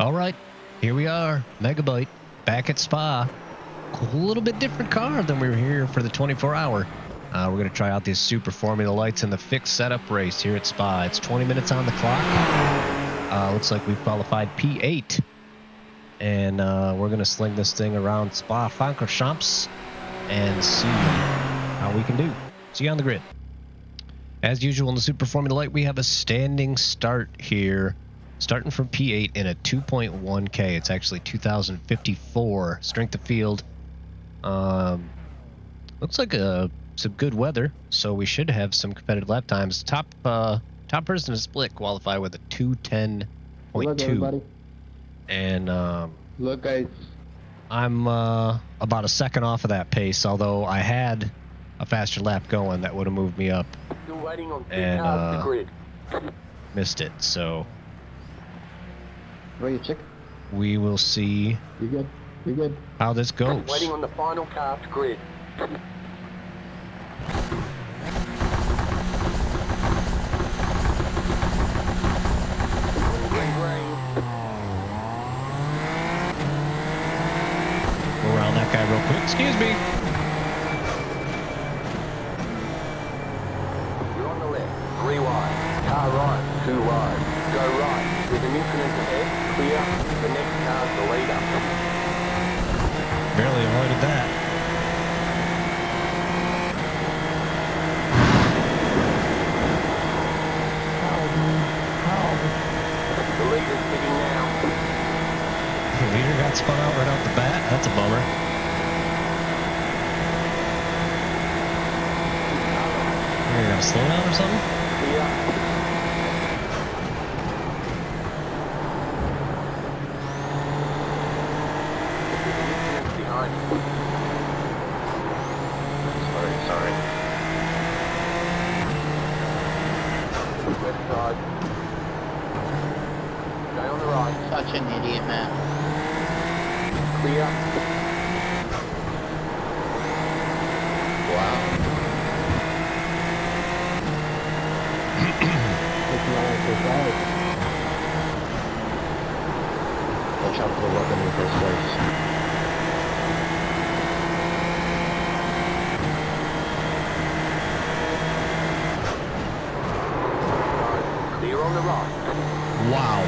All right, here we are, Megabyte, back at Spa. A little bit different car than we were here for the 24-hour. We're going to try out these Super Formula Lights in the fixed setup race here at Spa. It's 20 minutes on the clock. Looks like we've qualified P8. And we're going to sling this thing around Spa-Francorchamps and see how we can do. See you on the grid. As usual in the Super Formula Light, we have a standing start here. Starting from P8 in a 2.1K. It's actually 2,054 strength of field. Looks like some good weather, so we should have some competitive lap times. Top person to split qualify with a 210.2. Look, everybody. And Look, guys. I'm about a second off of that pace, although I had a faster lap going that would have moved me up. Still waiting on And the grid. missed it, so Ready to check? we will see You good? You good? how this goes. Waiting on the final car to grid. Green, green. Go around that guy real quick. Excuse me. You're on the left. 3 wide. Car right. 2 wide. Go right. There's an incident ahead. Clear. The next car's the leader. Barely avoided that. The leader's sitting now. The leader got spun out right off the bat. That's a bummer. You're gonna slow down or something? Clear. There's an incident behind you. Sorry. Left side. Stay on the right. Such an idiot, man. Clear. Wow. Watch out for the weapon in the first place. Clear on the right. Wow.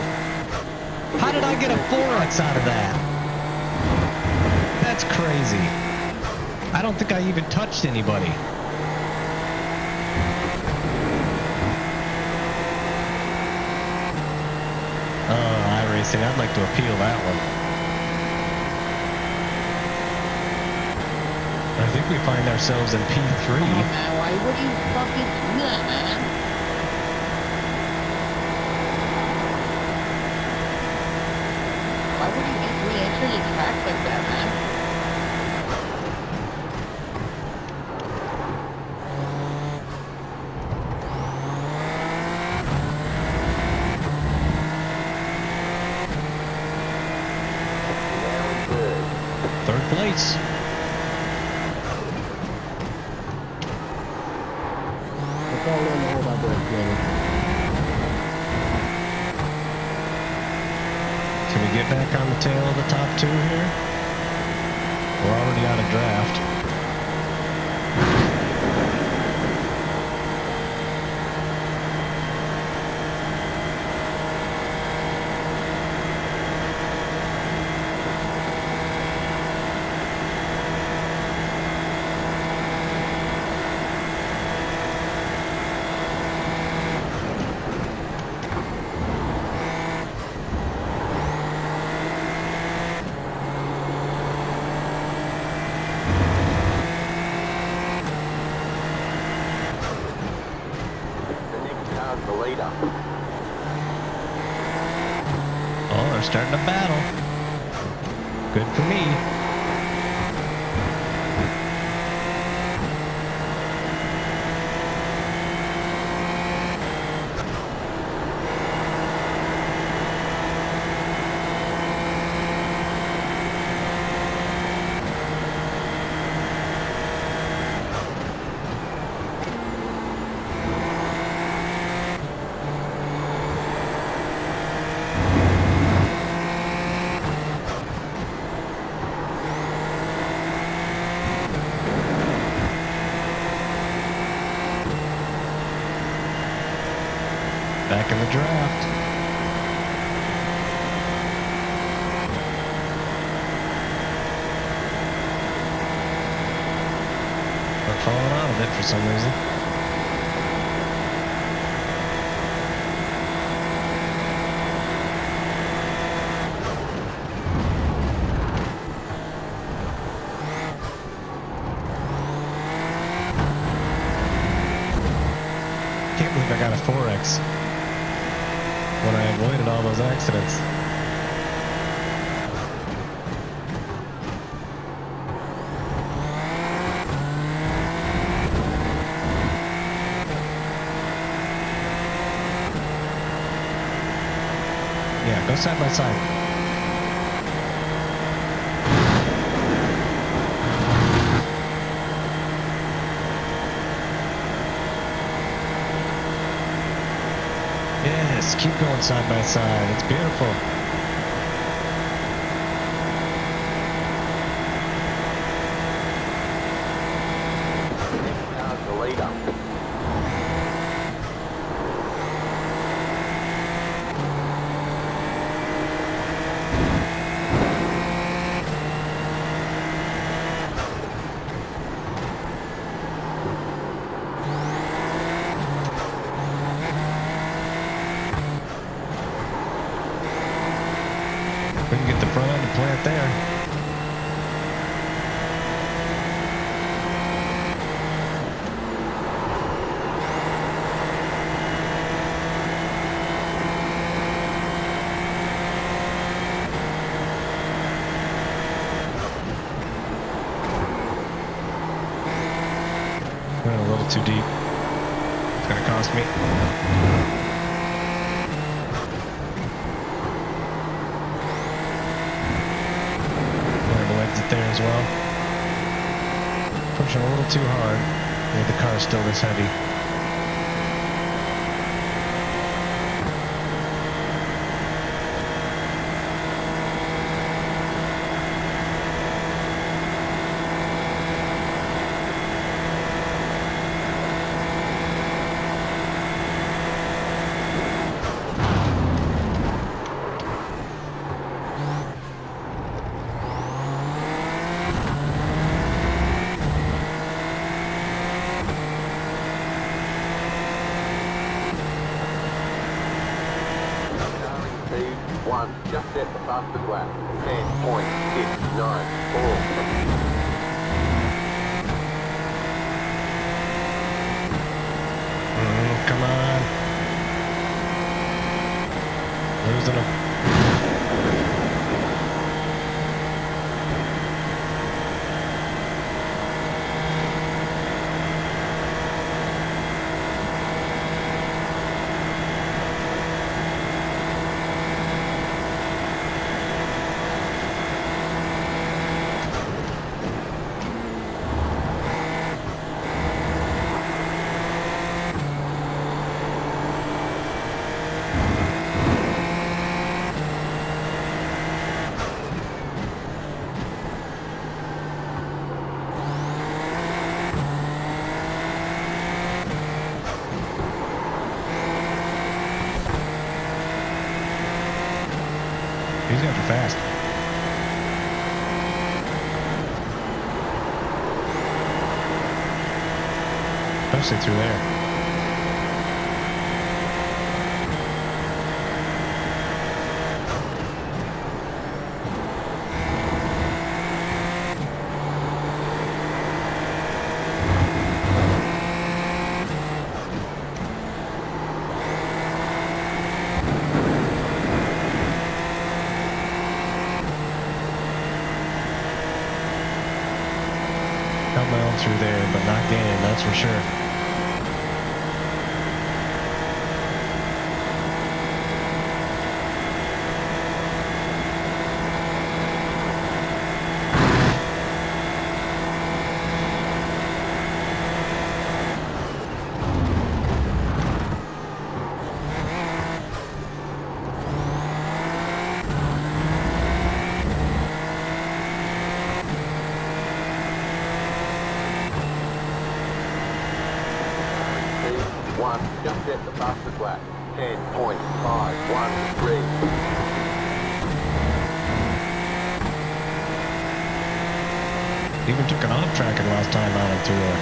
How did I get a 4X out of that? That's crazy. I don't think I even touched anybody. iRacing, I'd like to appeal that one. I think we find ourselves in Come on, P3. man. Why would you fucking do that, man? Why would you re-enter the track like that, man? Now third. Third place. Let's all learn to hold our breath, man. Can we get back on the tail of the top two here? We're already out of draft. The next car's the leader. Oh, they're starting a battle. Good for me. for some reason. Can't believe I got a 4X when I avoided all those accidents. Yeah, go side by side. Yes, keep going side by side. It's beautiful. Next car's the leader. We can get the front end plant there. Went a little too deep. It's gonna cost me. Exit there as well. Pushing a little too hard. Yeah, the car's still this heavy. Just set the fastest lap. 10.694. Come on. Losing him. These guys are fast. Especially through there. Held my own through there, but not gaining, that's for sure. Just set the fastest lap. 10.513. Even took an off track last time out through there.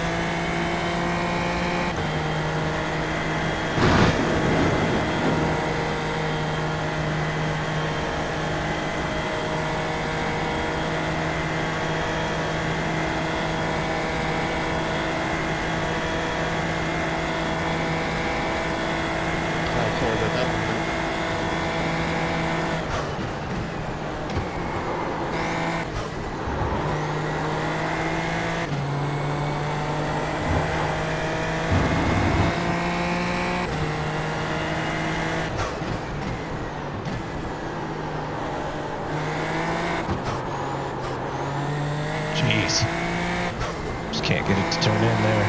Jeez. Just can't get it to turn in there.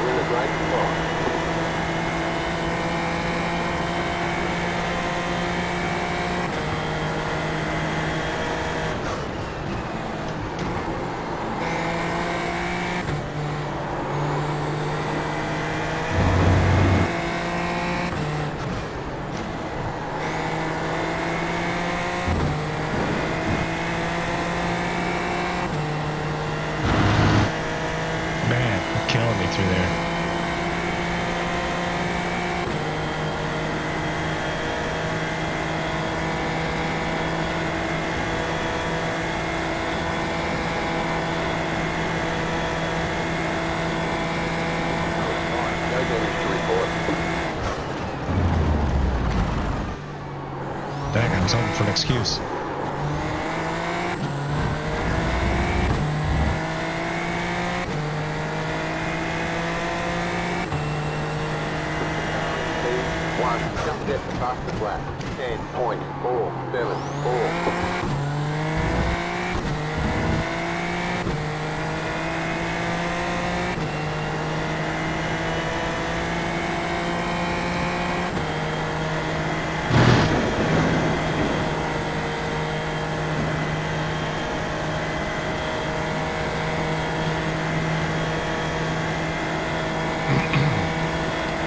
We're in a great spot. Man, you're killing me through there. No damage to report. Dang, I was hoping for an excuse. One, just get the fastest lap. 10.474.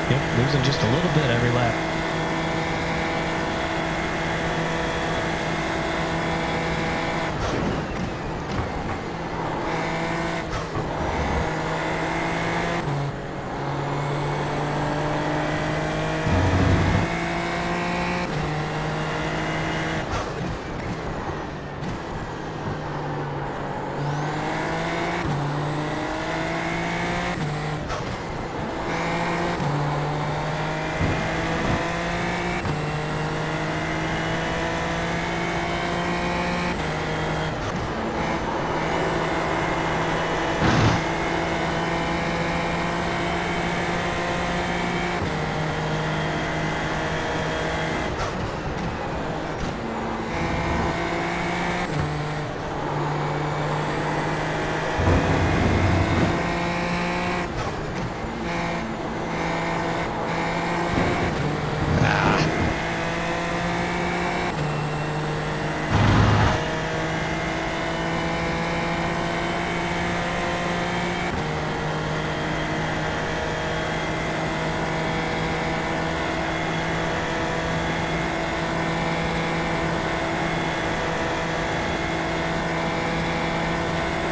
Yep, losing just a little bit every lap.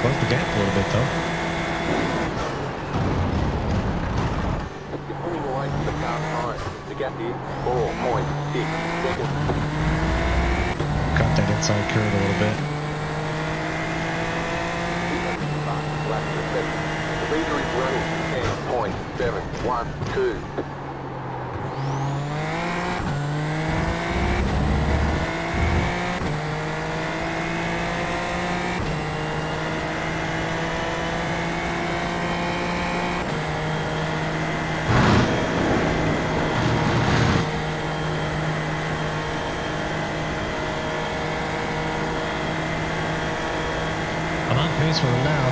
Close the gap a little bit, though. You're pulling away from the car time. The gap is 4.6 seconds. Cut that inside curve a little bit. Fastest lap of the session. The leader is running 10.712. I'm on pace with him now.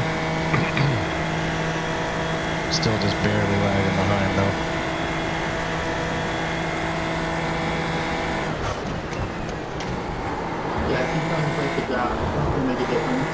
Still just barely lagging behind, though. Yeah, I think I'm going to drop to make a difference.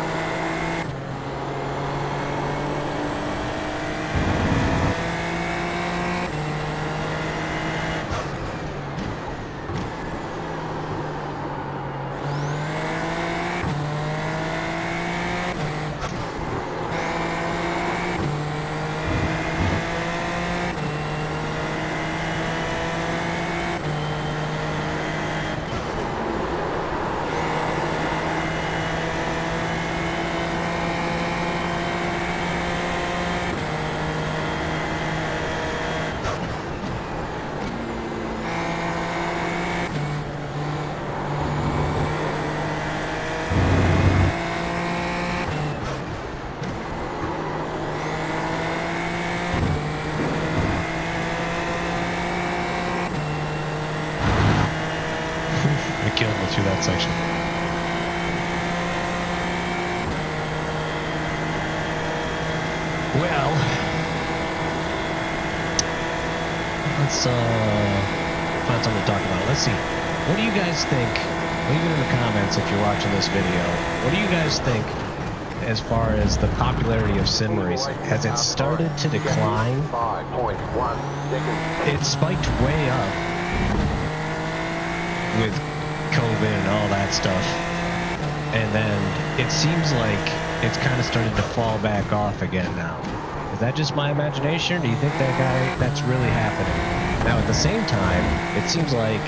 through that section. Well, let's find something to talk about. Let's see. What do you guys think? Leave it in the comments if you're watching this video. What do you guys think as far as the popularity of sim racing? Has it started to decline? 5.1 seconds. It spiked way up with COVID and all that stuff. And then it seems like it's kind of started to fall back off again now. Is that just my imagination, or do you think that's really happening? Now, at the same time, it seems like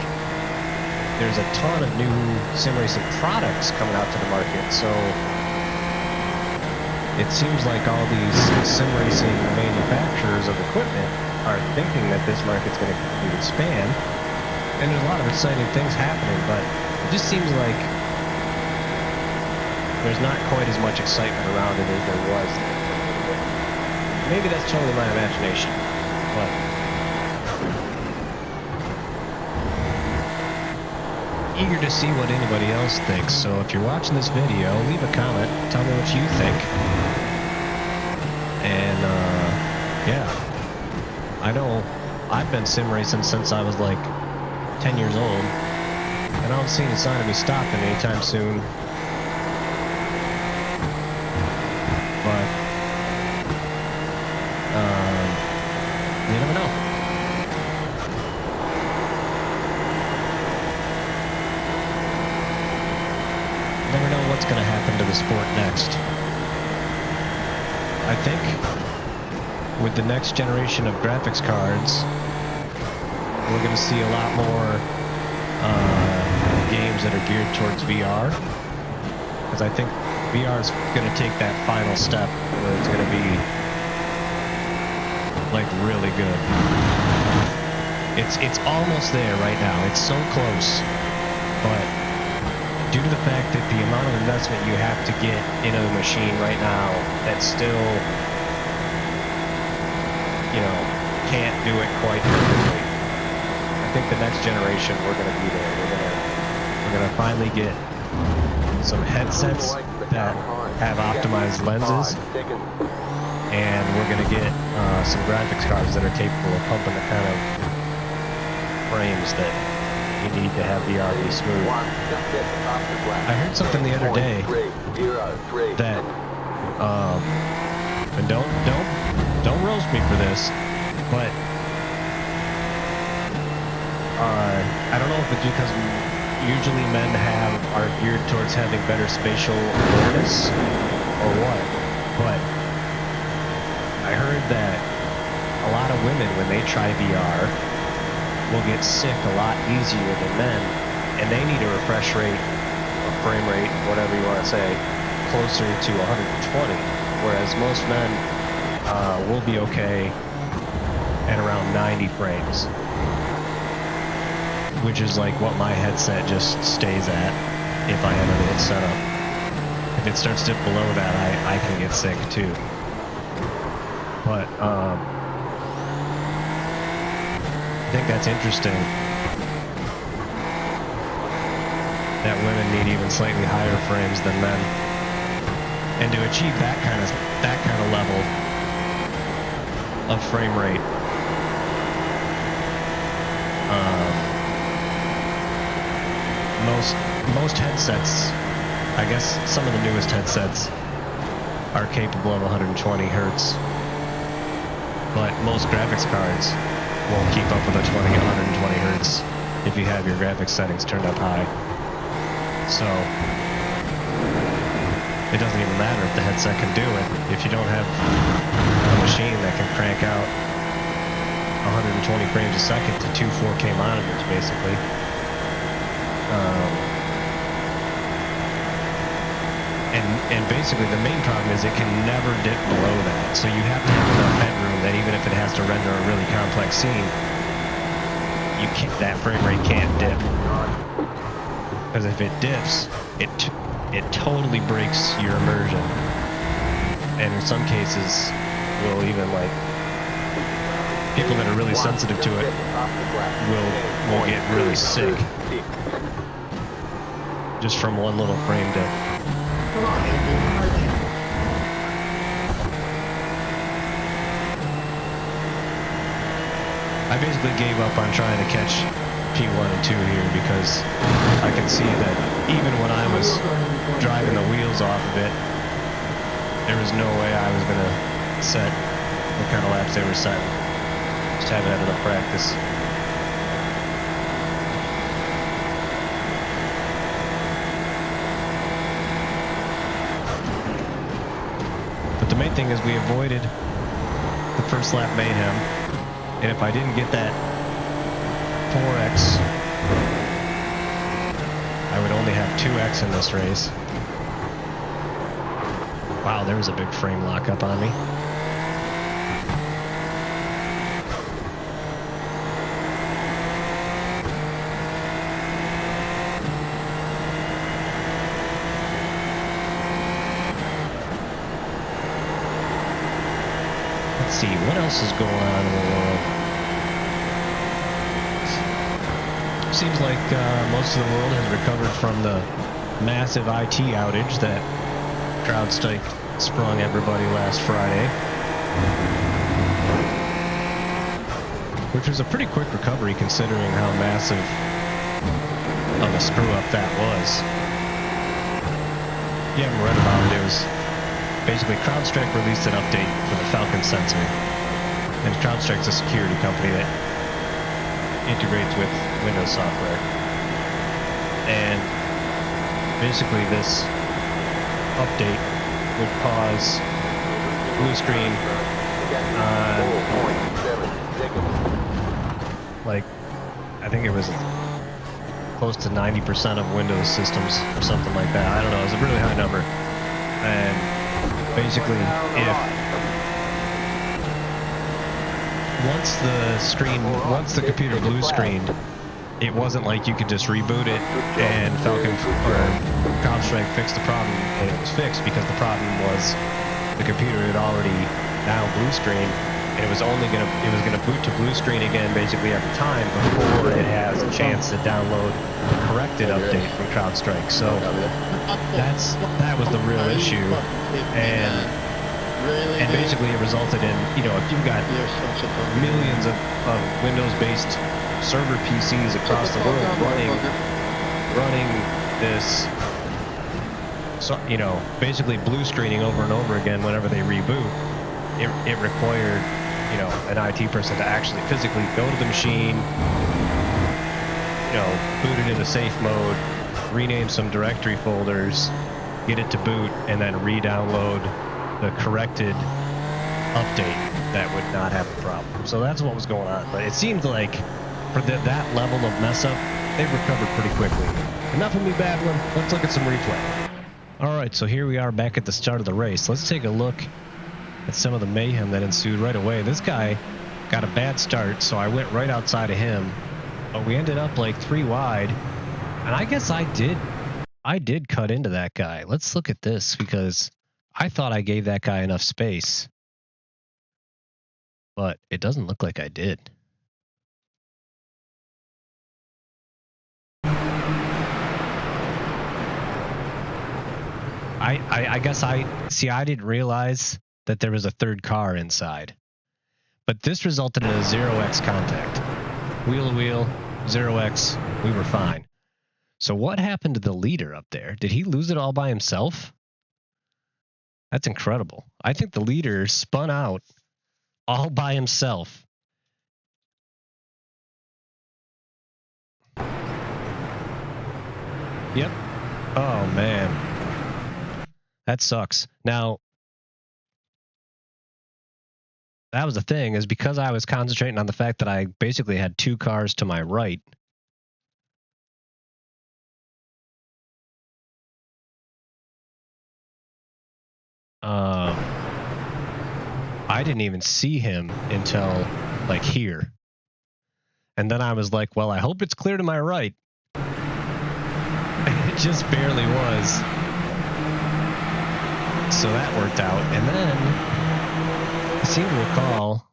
there's a ton of new sim racing products coming out to the market, so it seems like all these sim racing manufacturers of equipment are thinking that this market's going to continue to expand, and there's a lot of exciting things happening, but it just seems like there's not quite as much excitement around it as there was. Maybe that's totally my imagination, but eager to see what anybody else thinks. So if you're watching this video, leave a comment, tell me what you think. And yeah, I know I've been sim racing since I was like 10 years old, and I don't see any sign of me stopping anytime soon. But you never know. Never know what's going to happen to the sport next. I think with the next generation of graphics cards, we're going to see a lot more games that are geared towards VR. Because I think VR is going to take that final step where it's going to be like really good. It's almost there right now. It's so close, but due to the fact that the amount of investment you have to get into the machine right now, that still, you know, can't do it quite perfectly. I think the next generation we're going to be there. We're going to finally get some headsets that have optimized lenses, and we're going to get some graphics cards that are capable of pumping the kind of frames that you need to have VR be smooth. I heard something the other day that, and don't roast me for this, but I don't know if it's because usually men are geared towards having better spatial awareness or what, but I heard that a lot of women, when they try VR, will get sick a lot easier than men, and they need a refresh rate or frame rate, whatever you want to say, closer to 120, whereas most men will be okay at around 90 frames, which is like what my headset just stays at if I have everything set up. If it starts to dip below that, I can get sick too. But I think that's interesting that women need even slightly higher frames than men, and to achieve that kind of level of frame rate, most headsets, I guess some of the newest headsets are capable of 120 hertz, but most graphics cards won't keep up with a 120 hertz if you have your graphics settings turned up high. So it doesn't even matter if the headset can do it if you don't have a machine that can crank out 120 frames a second to two 4K monitors, basically. And basically the main problem is it can never dip below that. So you have to have enough headroom that even if it has to render a really complex scene, that frame rate can't dip. Because if it dips, it totally breaks your immersion. And in some cases, will even like people that are really sensitive to it will get really sick. just from one little frame dip. Come on, Andy, come right in. I basically gave up on trying to catch P1 and 2 here because I could see that even when I was driving the wheels off of it, there was no way I was going to set what kind of laps they were setting. Just haven't had enough practice. But the main thing is we avoided the first lap mayhem. And if I didn't get that 4X, I would only have 2X in this race. Wow, there was a big frame lock up on me. Let's see, what else is going on in the world? Seems like most of the world has recovered from the massive IT outage that CrowdStrike sprung everybody last Friday. Which was a pretty quick recovery considering how massive of a screw up that was. If you haven't read about it, it was basically CrowdStrike released an update for the Falcon sensor. And CrowdStrike's a security company that integrates with Windows software. And basically this update would cause blue screen on, like, I think it was close to 90% of Windows systems or something like that. I don't know, it was a really high number. And basically, once the computer blue screened, it wasn't like you could just reboot it and Falcon or CrowdStrike fixed the problem and it was fixed, because the problem was the computer had already now blue screened, and it was gonna boot to blue screen again basically every time before it has a chance to download the corrected update from CrowdStrike. So that was the real issue, and basically it resulted in, you know, if you've got millions of Windows-based server PCs across the world running this, so, you know, basically blue screening over and over again whenever they reboot, it required, you know, an IT person to actually physically go to the machine, you know, boot it into safe mode, rename some directory folders, get it to boot, and then re-download the corrected update that would not have a problem. So that's what was going on. But it seemed like for that level of mess up, they've recovered pretty quickly. Enough of me babbling. Let's look at some replay. All right, so here we are back at the start of the race. Let's take a look at some of the mayhem that ensued right away. This guy got a bad start, so I went right outside of him. But we ended up like 3 wide, and I guess I did cut into that guy. Let's look at this, because I thought I gave that guy enough space, but it doesn't look like I did. I guess I didn't realize that there was a third car inside, but this resulted in a 0x contact. Wheel to wheel, 0x, we were fine. So what happened to the leader up there? Did he lose it all by himself? That's incredible. I think the leader spun out all by himself. Yep. Oh, man. That sucks. Now, that was the thing, is because I was concentrating on the fact that I basically had 2 cars to my right. I didn't even see him until like here. And then I was like, well, I hope it's clear to my right. And it just barely was. So that worked out. And then I seem to recall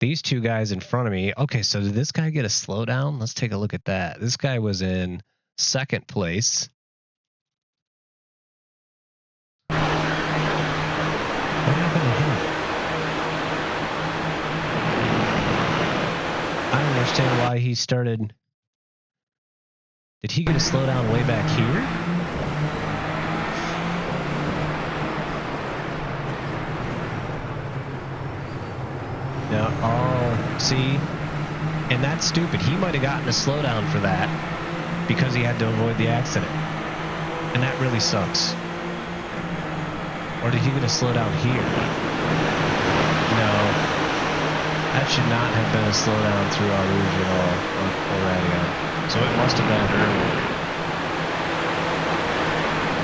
these 2 guys in front of me. Okay, so did this guy get a slowdown? Let's take a look at that. This guy was in second place. What happened to him? I don't understand why he started. Did he get a slowdown way back here? No. Oh, see? And that's stupid. He might have gotten a slowdown for that because he had to avoid the accident. And that really sucks. Or did he get a slowdown here? No. That should not have been a slowdown through our rouge at all. Or radio. So it must have been earlier.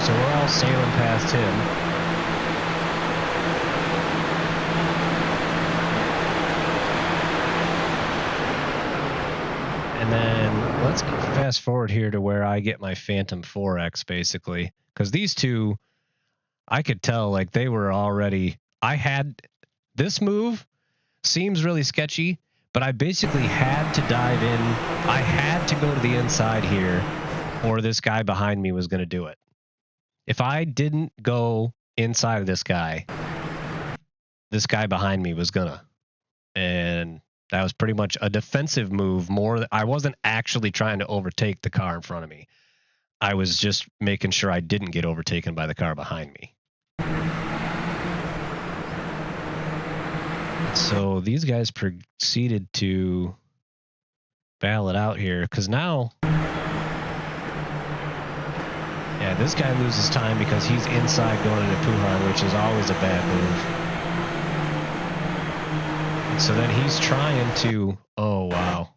So we're all sailing past him. And then let's fast forward here to where I get my Phantom 4X, basically. Because these two, I could tell, like, they were already... I had... This move seems really sketchy, but I basically had to dive in. I had to go to the inside here, or this guy behind me was going to do it. If I didn't go inside of this guy behind me was going to. And... that was pretty much a defensive move. I wasn't actually trying to overtake the car in front of me. I was just making sure I didn't get overtaken by the car behind me. So these guys proceeded to battle it out here because now, yeah, this guy loses time because he's inside going into Puhan, which is always a bad move. So then he's trying to, oh, wow.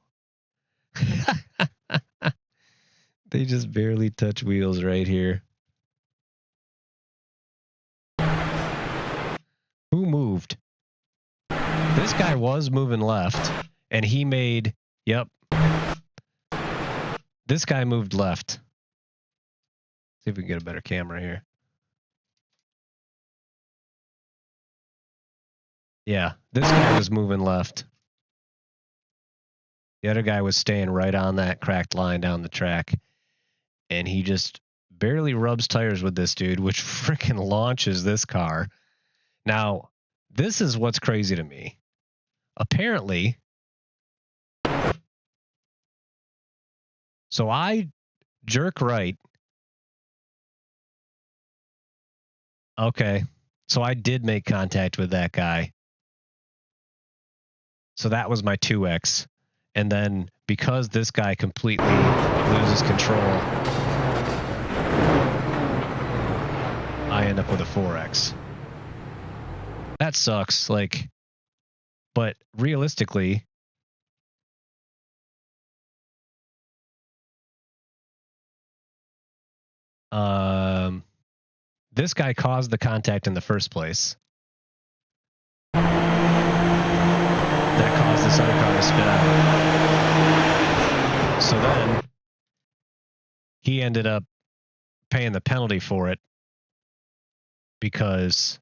They just barely touch wheels right here. Who moved? This guy was moving left, and he made, yep. This guy moved left. See if we can get a better camera here. Yeah, this guy was moving left. The other guy was staying right on that cracked line down the track. And he just barely rubs tires with this dude, which freaking launches this car. Now, this is what's crazy to me. Apparently, so I jerk right. Okay, so I did make contact with that guy. So that was my 2X. And then because this guy completely loses control, I end up with a 4X. That sucks. Like, but realistically, this guy caused the contact in the first place. That caused this other car to spin out. So then he ended up paying the penalty for it because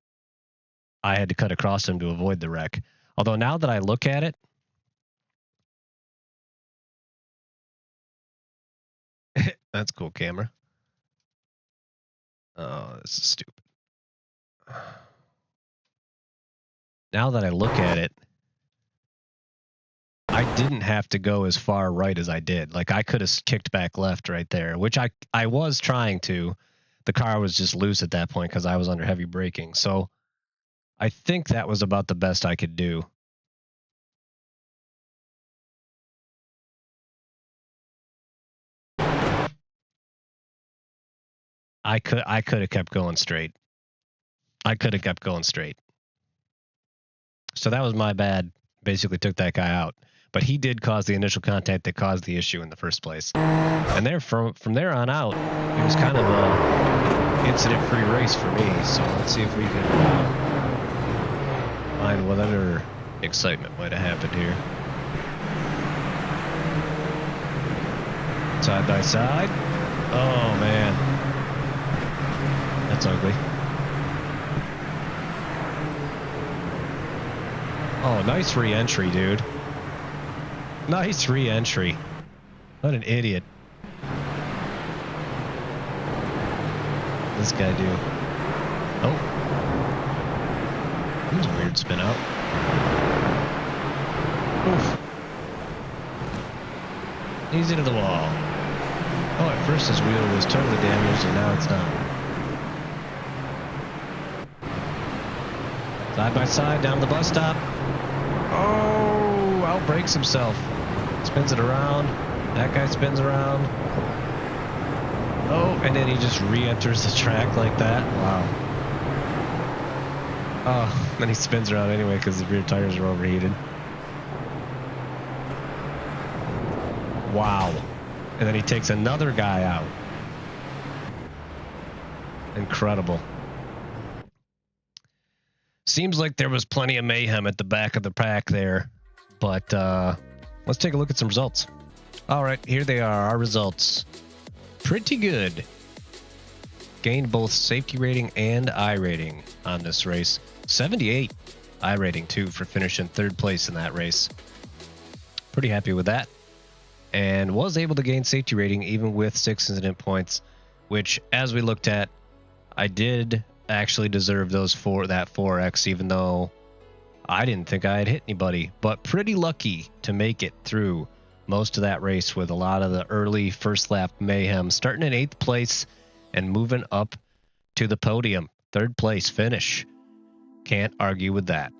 I had to cut across him to avoid the wreck. Although now that I look at it, that's cool camera. Oh, this is stupid. Now that I look at it, I didn't have to go as far right as I did. Like, I could have kicked back left right there, which I was trying to. The car was just loose at that point because I was under heavy braking. So I think that was about the best I could do. I could have kept going straight. I could have kept going straight. So that was my bad. Basically took that guy out. But he did cause the initial contact that caused the issue in the first place. And there, from there on out, it was kind of a incident-free race for me. So let's see if we can find what other excitement might have happened here. Side by side. Oh, man. That's ugly. Oh, nice re-entry, dude. Nice re-entry. What an idiot. this guy do? Oh. That was a weird spin out. Oof. Easy to the wall. Oh, at first his wheel was totally damaged and now it's not. Side by side down to the bus stop. Oh, outbrakes himself. Spins it around. That guy spins around. Oh, and then he just re-enters the track like that. Wow. Oh, then he spins around anyway because the rear tires are overheated. Wow. And then he takes another guy out. Incredible. Seems like there was plenty of mayhem at the back of the pack there. But let's take a look at some results. All right, here they are, our results. Pretty good. Gained both safety rating and I rating on this race. 78 I rating too for finishing third place in that race. Pretty happy with that. And was able to gain safety rating even with 6 incident points, which as we looked at, I did actually deserve those that 4X, even though I didn't think I had hit anybody, but pretty lucky to make it through most of that race with a lot of the early first lap mayhem, starting in 8th place and moving up to the podium. 3rd place finish. Can't argue with that.